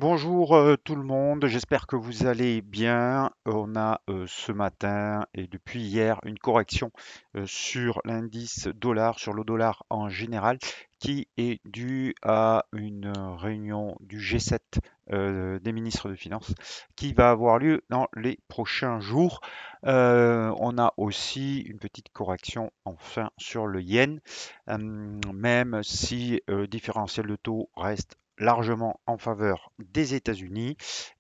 Bonjour tout le monde, j'espère que vous allez bien. On a ce matin et depuis hier une correction sur l'indice dollar, sur le dollar en général, qui est due à une réunion du G7 des ministres de Finances qui va avoir lieu dans les prochains jours. On a aussi une petite correction enfin sur le yen, même si le différentiel de taux reste largement en faveur des États-Unis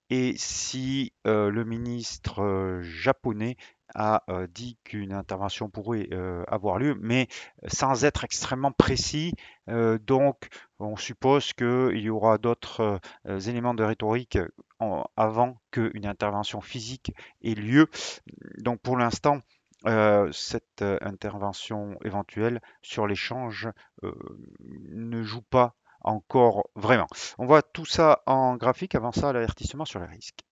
et si le ministre japonais a dit qu'une intervention pourrait avoir lieu, mais sans être extrêmement précis. Donc, on suppose qu'il y aura d'autres éléments de rhétorique avant qu'une intervention physique ait lieu. Donc, pour l'instant, cette intervention éventuelle sur l'échange euh, ne joue pas encore vraiment. On voit tout ça en graphique. Avant ça, l'avertissement sur les risques.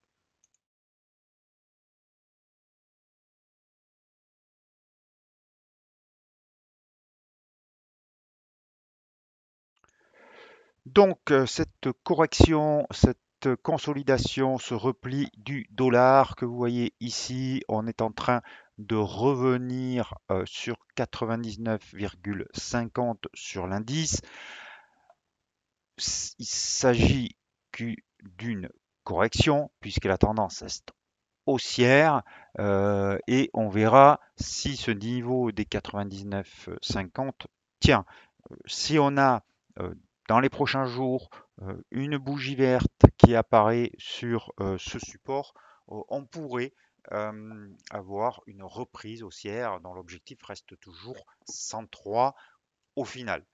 Donc, cette correction, cette consolidation, ce repli du dollar que vous voyez ici, on est en train de revenir sur 99,50 sur l'indice. Il s'agit d'une correction puisque la tendance reste haussière et on verra si ce niveau des 99,50 tient. Si on a dans les prochains jours une bougie verte qui apparaît sur ce support, on pourrait avoir une reprise haussière dont l'objectif reste toujours 103 au final.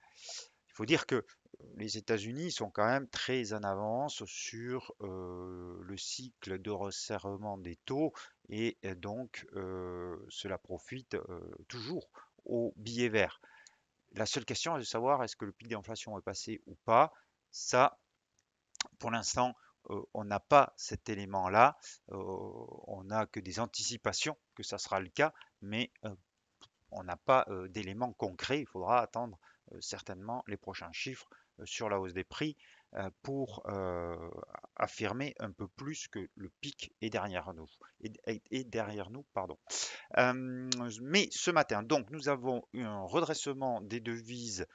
Il faut dire que les États-Unis sont quand même très en avance sur le cycle de resserrement des taux et donc cela profite toujours aux billets verts. La seule question est de savoir est-ce que le pic d'inflation est passé ou pas. Ça, pour l'instant, on n'a pas cet élément-là. On n'a que des anticipations que ça sera le cas, mais on n'a pas d'éléments concrets. Il faudra attendre certainement les prochains chiffres sur la hausse des prix pour affirmer un peu plus que le pic est derrière nous. Et derrière nous, pardon. Mais ce matin, donc, nous avons eu un redressement des devises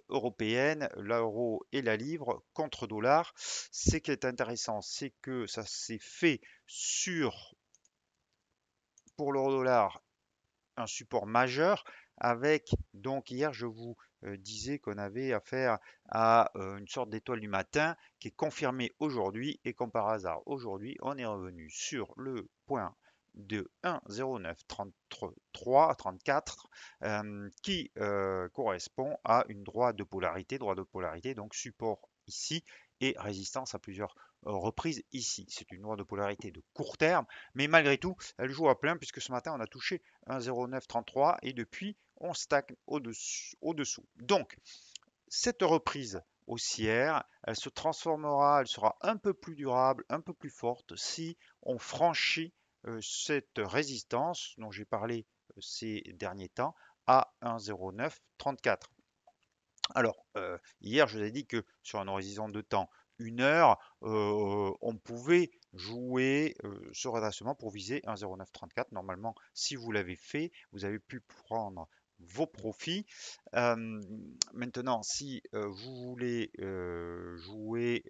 européennes, l'euro et la livre contre dollar. Ce qui est intéressant, c'est que ça s'est fait sur, pour l'euro dollar, un support majeur avec, donc hier je vous disais qu'on avait affaire à une sorte d'étoile du matin qui est confirmée aujourd'hui et comme par hasard aujourd'hui on est revenu sur le point de 1,0933 34 qui correspond à une droite de polarité donc support ici et résistance à plusieurs reprises ici. C'est une droite de polarité de court terme, mais malgré tout, elle joue à plein puisque ce matin on a touché 1,0933 et depuis on stagne au-dessous. Donc cette reprise haussière, elle se transformera, elle sera un peu plus durable, un peu plus forte si on franchit cette résistance dont j'ai parlé ces derniers temps à 1,0934. Alors, hier, je vous ai dit que sur un horizon de temps, une heure, on pouvait jouer ce redressement pour viser 1,0934. Normalement, si vous l'avez fait, vous avez pu prendre vos profits. Euh, Maintenant, si vous voulez jouer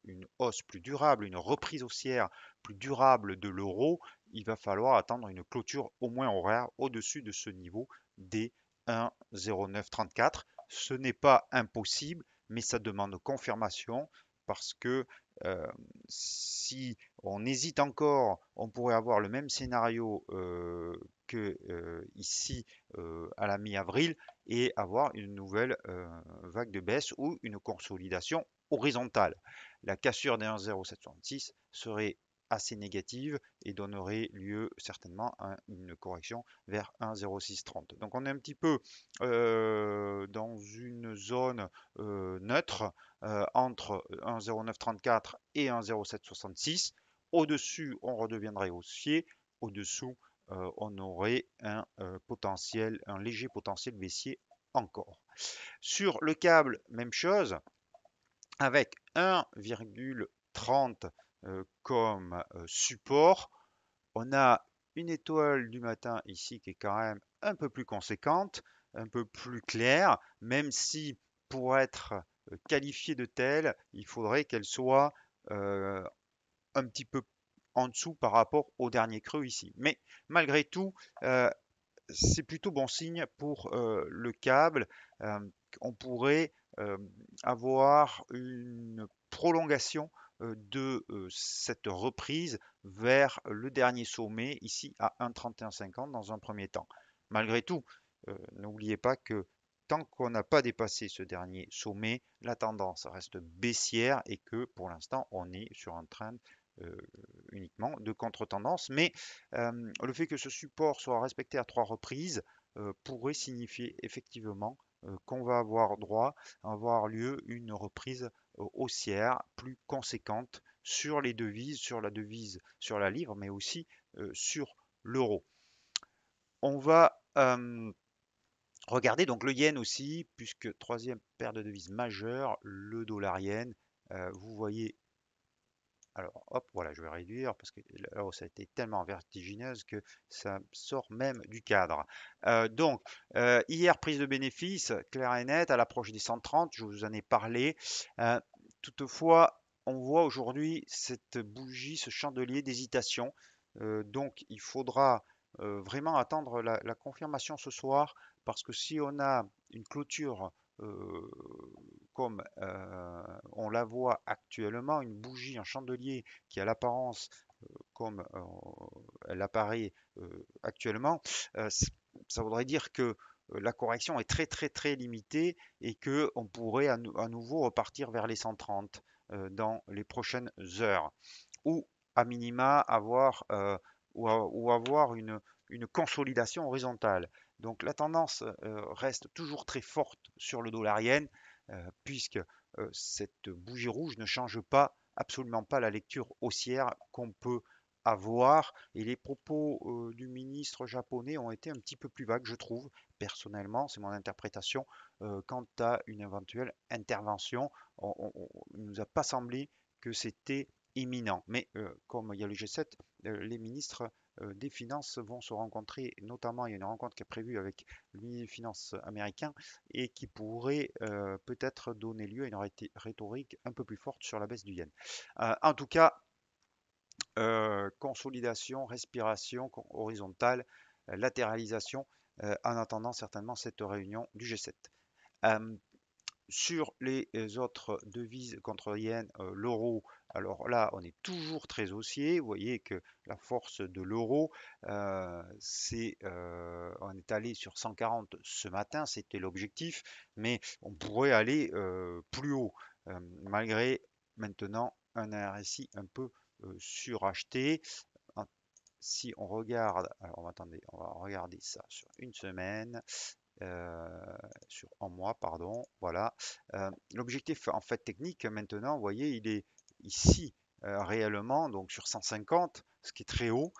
une hausse plus durable, une reprise haussière plus durable de l'euro, il va falloir attendre une clôture au moins horaire au-dessus de ce niveau des 1,0934. Ce n'est pas impossible, mais ça demande confirmation parce que euh, si on hésite encore, on pourrait avoir le même scénario que ici à la mi-avril et avoir une nouvelle vague de baisse ou une consolidation horizontale. La cassure des 1,0766 serait assez négative et donnerait lieu certainement à une correction vers 1,0630. Donc on est un petit peu dans une zone neutre entre 1,0934 et 1,0766. Au-dessus, on redeviendrait haussier. Au-dessous, on aurait un potentiel, un léger potentiel baissier encore. Sur le câble, même chose, avec 1,0934 30 comme support. On a une étoile du matin ici qui est quand même un peu plus conséquente, un peu plus claire, même si pour être qualifiée de telle, il faudrait qu'elle soit euh, un petit peu en dessous par rapport au dernier creux ici. Mais malgré tout, c'est plutôt bon signe pour le câble. Euh, on pourrait avoir une prolongation de cette reprise vers le dernier sommet, ici à 1,3150 dans un premier temps. Malgré tout, n'oubliez pas que tant qu'on n'a pas dépassé ce dernier sommet, la tendance reste baissière et que pour l'instant, on est sur un trend euh, uniquement de contre-tendance. Mais le fait que ce support soit respecté à 3 reprises pourrait signifier effectivement qu'on va avoir droit à avoir lieu une reprise haussière plus conséquente sur les devises, sur la devise, sur la livre, mais aussi sur l'euro. On va regarder donc le yen aussi, puisque troisième paire de devises majeure, le dollar yen. Vous voyez, alors hop, voilà, je vais réduire parce que la hausse a été tellement vertigineuse que ça sort même du cadre. Donc, hier, prise de bénéfice claire et nette à l'approche des 130, je vous en ai parlé. Euh, Toutefois, on voit aujourd'hui cette bougie, ce chandelier d'hésitation. Donc, il faudra vraiment attendre la confirmation ce soir parce que si on a une clôture euh, comme on la voit actuellement, une bougie, un chandelier qui a l'apparence comme elle apparaît actuellement, ça voudrait dire que la correction est très très très limitée et que on pourrait à nouveau repartir vers les 130 dans les prochaines heures ou à minima avoir ou avoir une consolidation horizontale. Donc la tendance reste toujours très forte sur le dollar yen puisque cette bougie rouge ne change pas absolument pas la lecture haussière qu'on peut avoir. Et les propos du ministre japonais ont été un petit peu plus vagues, je trouve, personnellement, c'est mon interprétation, quant à une éventuelle intervention. Il ne nous a pas semblé que c'était imminent. Mais comme il y a le G7, les ministres des Finances vont se rencontrer, notamment il y a une rencontre qui est prévue avec le ministre des Finances américain et qui pourrait peut-être donner lieu à une rhétorique un peu plus forte sur la baisse du yen. En tout cas, consolidation, respiration horizontale, latéralisation, en attendant certainement cette réunion du G7. Euh, Sur les autres devises contre yen, l'euro, alors là, on est toujours très haussier. Vous voyez que la force de l'euro, on est allé sur 140 ce matin, c'était l'objectif, mais on pourrait aller plus haut, malgré maintenant un RSI un peu suracheté. Si on regarde, alors attendez, on va regarder ça sur une semaine sur en mois, pardon. Voilà. L'objectif en fait technique maintenant, vous voyez, il est ici réellement, donc sur 150, ce qui est très haut.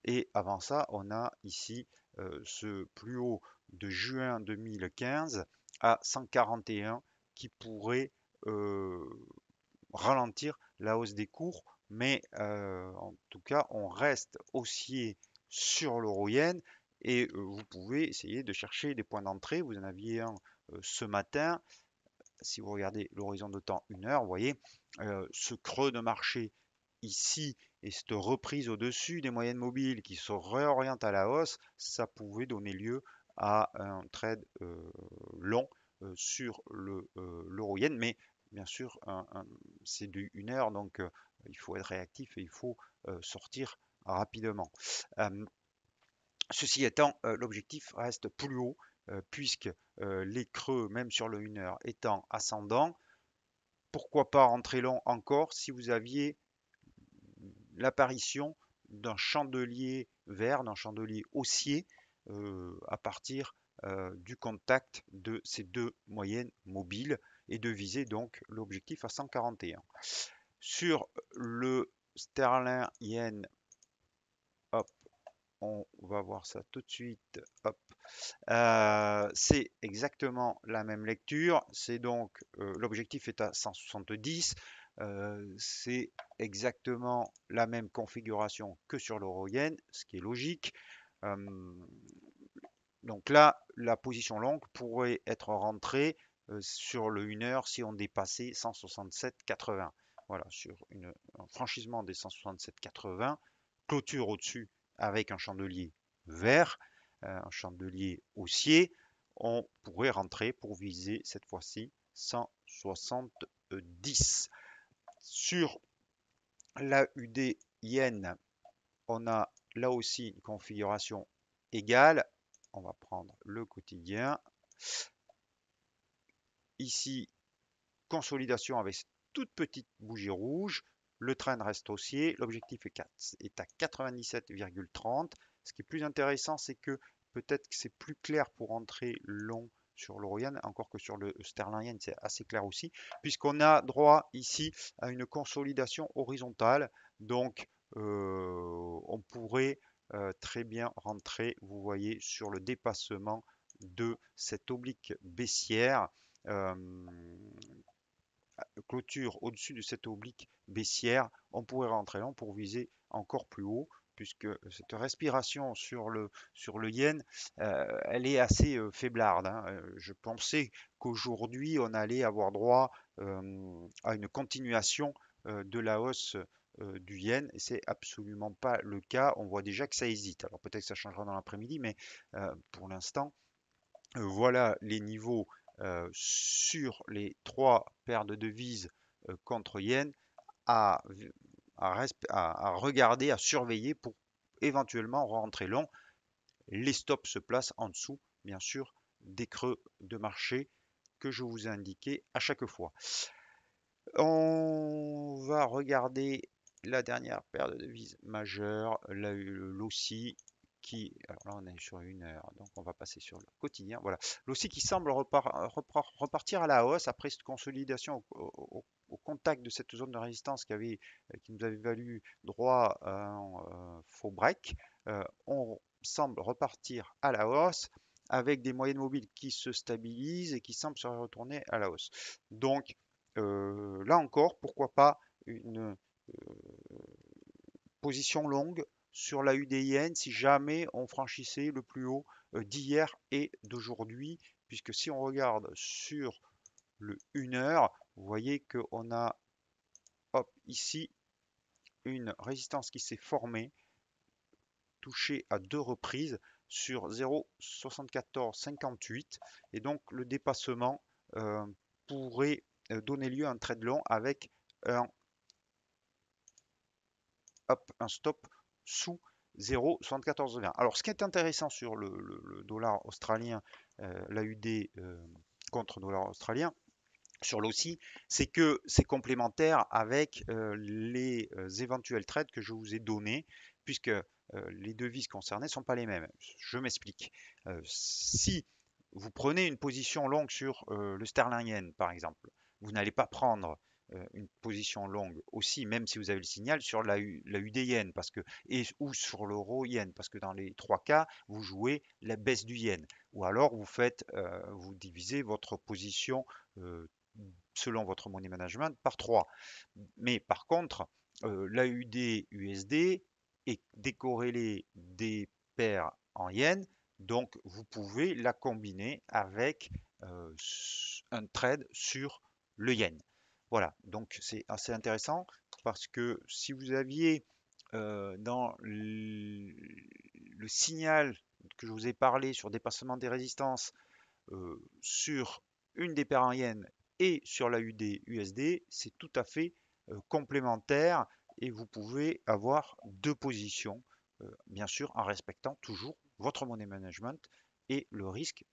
Et avant ça, on a ici ce plus haut de juin 2015 à 141 qui pourrait euh, ralentir la hausse des cours. Mais en tout cas, on reste haussier sur l'euro yen et vous pouvez essayer de chercher des points d'entrée. Vous en aviez un ce matin. Si vous regardez l'horizon de temps 1 heure, vous voyez ce creux de marché ici et cette reprise au-dessus des moyennes mobiles qui se réorientent à la hausse, ça pouvait donner lieu à un trade long sur l'euro yen. Mais bien sûr, c'est du 1 heure, donc il faut être réactif et il faut sortir rapidement. Euh, Ceci étant, l'objectif reste plus haut puisque les creux, même sur le 1 heure, étant ascendant, pourquoi pas rentrer long encore si vous aviez l'apparition d'un chandelier vert, d'un chandelier haussier à partir du contact de ces deux moyennes mobiles et de viser donc l'objectif à 141. Sur le sterling yen, hop, on va voir ça tout de suite. Hop. C'est exactement la même lecture. C'est donc l'objectif est à 170. C'est exactement la même configuration que sur l'euro-yen, ce qui est logique. Euh, donc là, la position longue pourrait être rentrée sur le 1 heure si on dépassait 167,80. Voilà, sur un franchissement des 167,80, clôture au-dessus avec un chandelier vert, un chandelier haussier, on pourrait rentrer pour viser cette fois-ci 170. Sur la UD yen, on a là aussi une configuration égale. On va prendre le quotidien. Ici, consolidation avec cette toute petite bougie rouge. Le trend reste haussier. L'objectif est à 97,30. Ce qui est plus intéressant, c'est que peut-être que c'est plus clair pour entrer long sur l'euro yen, encore que sur le sterling yen, c'est assez clair aussi, puisqu'on a droit ici à une consolidation horizontale. Donc, on pourrait très bien rentrer, vous voyez, sur le dépassement de cette oblique baissière. Euh, Clôture au-dessus de cette oblique baissière, on pourrait rentrer long pour viser encore plus haut, puisque cette respiration sur le yen, elle est assez faiblarde, hein. Je pensais qu'aujourd'hui, on allait avoir droit à une continuation de la hausse du yen, et c'est absolument pas le cas. On voit déjà que ça hésite. Alors peut-être que ça changera dans l'après-midi, mais pour l'instant, voilà les niveaux sur les trois paires de devises contre yen à, à regarder, à surveiller pour éventuellement rentrer long. Les stops se placent en dessous, bien sûr, des creux de marché que je vous ai indiqué à chaque fois. On va regarder la dernière paire de devises majeures, l'OSI, alors là on est sur 1 heure, donc on va passer sur le quotidien. Voilà, l'OSI qui semble repartir à la hausse après cette consolidation au contact de cette zone de résistance qui nous avait valu droit à un faux break. On semble repartir à la hausse avec des moyennes mobiles qui se stabilisent et qui semblent se retourner à la hausse. Donc là encore, pourquoi pas une position longue sur la UDIN si jamais on franchissait le plus haut d'hier et d'aujourd'hui, puisque si on regarde sur le 1 heure, vous voyez qu'on a hop, ici une résistance qui s'est formée, touchée à deux reprises sur 0,7458, et donc le dépassement pourrait donner lieu à un trade long avec un un stop sous 0,7420. Alors, ce qui est intéressant sur le dollar australien, l'AUD contre dollar australien, sur l'OSI, c'est que c'est complémentaire avec les éventuels trades que je vous ai donnés, puisque les devises concernées ne sont pas les mêmes. Je m'explique. Si vous prenez une position longue sur le sterling yen, par exemple, vous n'allez pas prendre une position longue aussi, même si vous avez le signal sur la UD yen ou sur l'euro yen, parce que dans les trois cas, vous jouez la baisse du yen. Ou alors vous divisez votre position selon votre money management par 3. Mais par contre, l'AUD USD est décorrélé des paires en yens, donc vous pouvez la combiner avec un trade sur le yen. Voilà, donc c'est assez intéressant parce que si vous aviez dans le signal que je vous ai parlé sur dépassement des résistances sur une des paires en yens et sur la UD USD, c'est tout à fait complémentaire et vous pouvez avoir deux positions, bien sûr en respectant toujours votre money management et le risque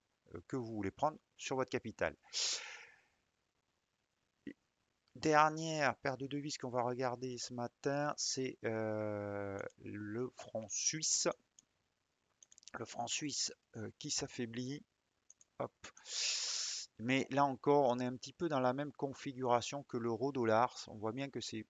que vous voulez prendre sur votre capital. Dernière paire de devises qu'on va regarder ce matin, c'est le franc suisse. Le franc suisse qui s'affaiblit. Hop. Mais là encore, on est un petit peu dans la même configuration que l'euro-dollar. On voit bien que c'est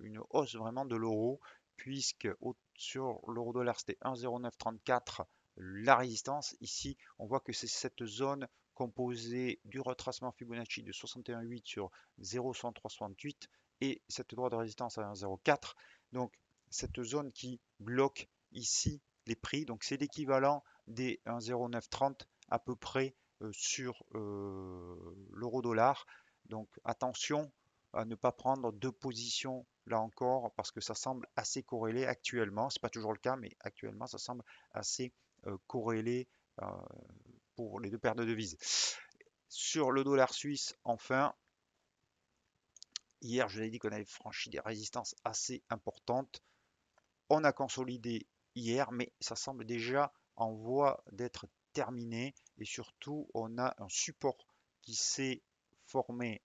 une hausse vraiment de l'euro, puisque sur l'euro-dollar, c'était 1,0934 la résistance. Ici, on voit que c'est cette zone composée du retracement Fibonacci de 61,8 sur 0,10368 et cette droite de résistance à 1,04. Donc cette zone qui bloque ici les prix, donc c'est l'équivalent des 1,0930 à peu près sur l'euro dollar. Donc attention à ne pas prendre deux positions là encore parce que ça semble assez corrélé actuellement. C'est pas toujours le cas, mais actuellement ça semble assez corrélé euh, pour les deux paires de devises. Sur le dollar suisse, enfin, hier je vous ai dit qu'on avait franchi des résistances assez importantes. On a consolidé hier, mais ça semble déjà en voie d'être terminé et surtout on a un support qui s'est formé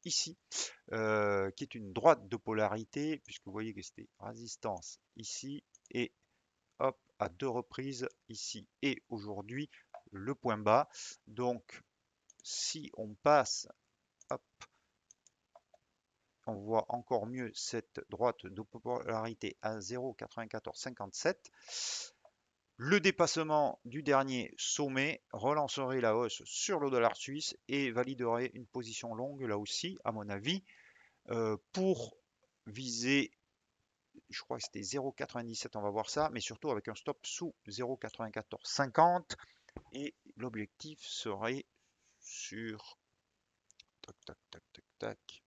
ici, qui est une droite de polarité, puisque vous voyez que c'était résistance ici et hop, à deux reprises ici et aujourd'hui le point bas. Donc si on passe, hop, on voit encore mieux cette droite de polarité à 0,9457. Le dépassement du dernier sommet relancerait la hausse sur le dollar suisse et validerait une position longue là aussi, à mon avis, pour viser, je crois que c'était 0,97, on va voir ça, mais surtout avec un stop sous 0,9450 et l'objectif serait sur, tac, tac, tac, tac, tac,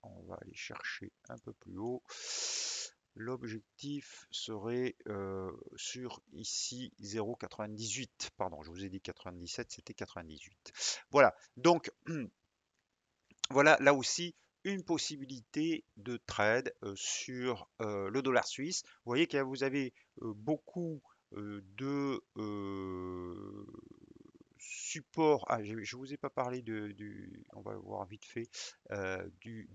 on va aller chercher un peu plus haut. L'objectif serait sur ici 0,98. Pardon, je vous ai dit 97, c'était 98. Voilà, donc voilà là aussi une possibilité de trade sur le dollar suisse. Vous voyez que vous avez beaucoup de supports. Ah, je ne vous ai pas parlé on va voir vite fait, du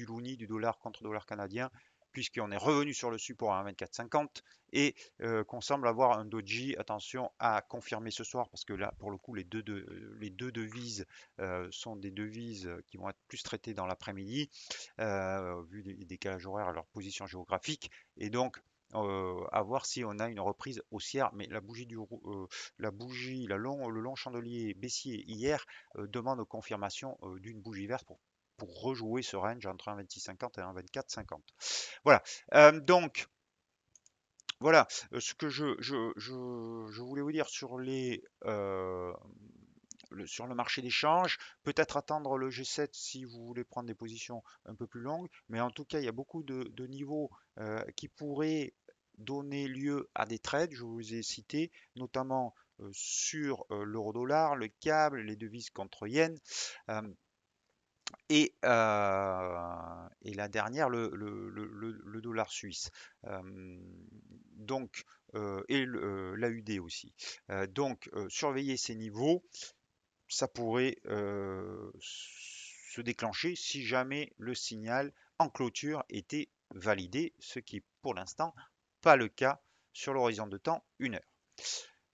loonie, du dollar contre dollar canadien, puisqu'on est revenu sur le support à 1,2450 et qu'on semble avoir un doji. Attention à confirmer ce soir parce que là, pour le coup, les deux devises sont des devises qui vont être plus traitées dans l'après-midi, vu les décalages horaires à leur position géographique. Et donc, à voir si on a une reprise haussière. Mais la bougie, le long chandelier baissier hier demande confirmation d'une bougie verte pour rejouer ce range entre 1,2650 et 1,2450. Voilà. Donc, voilà ce que je voulais vous dire sur sur le marché d'échange. Peut-être attendre le G7 si vous voulez prendre des positions un peu plus longues. Mais en tout cas, il y a beaucoup de niveaux qui pourraient donner lieu à des trades. Je vous ai cité notamment sur l'euro-dollar, le câble, les devises contre yen. Euh, et la dernière, le dollar suisse. Donc, et l'AUD aussi. Donc, surveiller ces niveaux, ça pourrait se déclencher si jamais le signal en clôture était validé, ce qui est pour l'instant pas le cas sur l'horizon de temps 1 heure.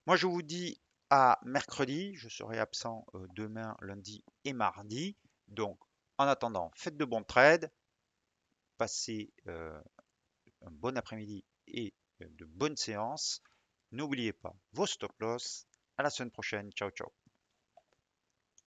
Moi, je vous dis à mercredi. Je serai absent demain, lundi et mardi. Donc, en attendant, faites de bons trades, passez un bon après-midi et de bonnes séances. N'oubliez pas vos stop loss. À la semaine prochaine. Ciao, ciao.